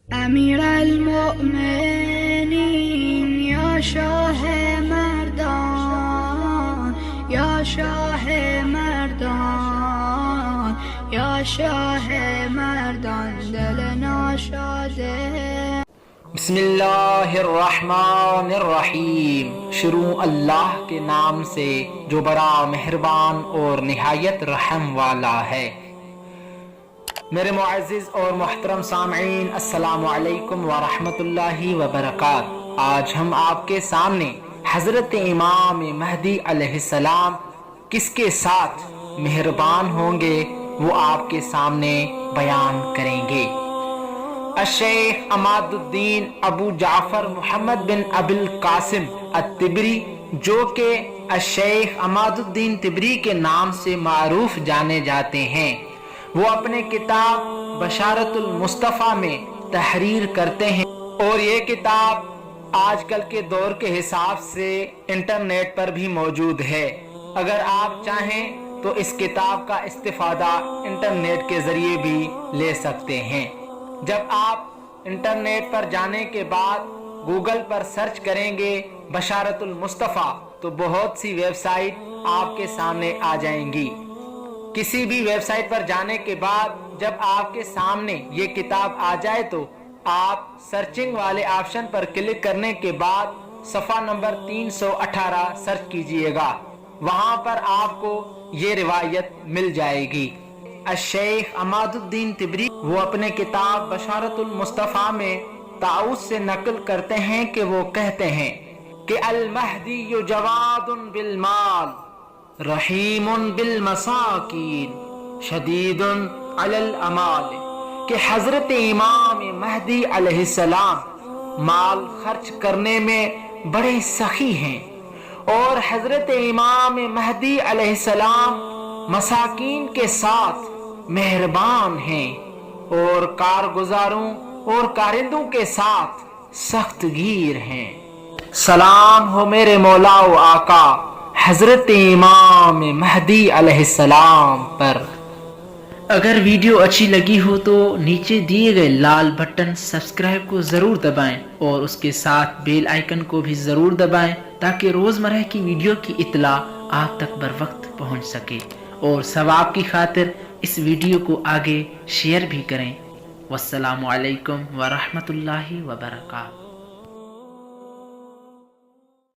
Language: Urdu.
امیر المؤمنین یا شاہ مردان یا شاہ مردان یا شاہ مردان دل ناشاد بسم اللہ الرحمن الرحیم۔ شروع اللہ کے نام سے جو بڑا مہربان اور نہایت رحم والا ہے۔ میرے معزز اور محترم سامعین، السلام علیکم ورحمۃ اللہ وبرکاتہ۔ آج ہم آپ کے سامنے حضرت امام مہدی علیہ السلام کس کے ساتھ مہربان ہوں گے وہ آپ کے سامنے بیان کریں گے۔ الشیخ عماد الدین ابو جعفر محمد بن ابی القاسم الطبری، جو کہ الشیخ عماد الدین طبری کے نام سے معروف جانے جاتے ہیں، وہ اپنے کتاب بشارت المصطفیٰ میں تحریر کرتے ہیں، اور یہ کتاب آج کل کے دور کے حساب سے انٹرنیٹ پر بھی موجود ہے۔ اگر آپ چاہیں تو اس کتاب کا استفادہ انٹرنیٹ کے ذریعے بھی لے سکتے ہیں۔ جب آپ انٹرنیٹ پر جانے کے بعد گوگل پر سرچ کریں گے بشارت المصطفیٰ، تو بہت سی ویب سائٹ آپ کے سامنے آ جائیں گی۔ کسی بھی ویب سائٹ پر جانے کے بعد جب آپ کے سامنے یہ کتاب آ جائے تو آپ سرچنگ والے آپشن پر کلک کرنے کے بعد صفحہ نمبر 318 سرچ کیجئے گا، وہاں پر آپ کو یہ روایت مل جائے گی۔ الشیخ عماد الدین طبری وہ اپنے کتاب بشارت المصطفیٰ میں طاؤس سے نقل کرتے ہیں کہ وہ کہتے ہیں کہ المہدی جواد بالمال رحیم بالمساکین شدید علی الامال، کہ حضرت امام مہدی علیہ السلام مال خرچ کرنے میں بڑے سخی ہیں، اور حضرت امام مہدی علیہ السلام مساکین کے ساتھ مہربان ہیں، اور کارگزاروں اور کارندوں کے ساتھ سخت گیر ہیں۔ سلام ہو میرے مولا و آقا حضرت امام مہدی علیہ السلام پر۔ اگر ویڈیو اچھی لگی ہو تو نیچے دیے گئے لال بٹن سبسکرائب کو ضرور دبائیں، اور اس کے ساتھ بیل آئیکن کو بھی ضرور دبائیں تاکہ روزمرہ کی ویڈیو کی اطلاع آپ تک بر وقت پہنچ سکے، اور ثواب کی خاطر اس ویڈیو کو آگے شیئر بھی کریں۔ والسلام علیکم ورحمۃ اللہ وبرکاتہ۔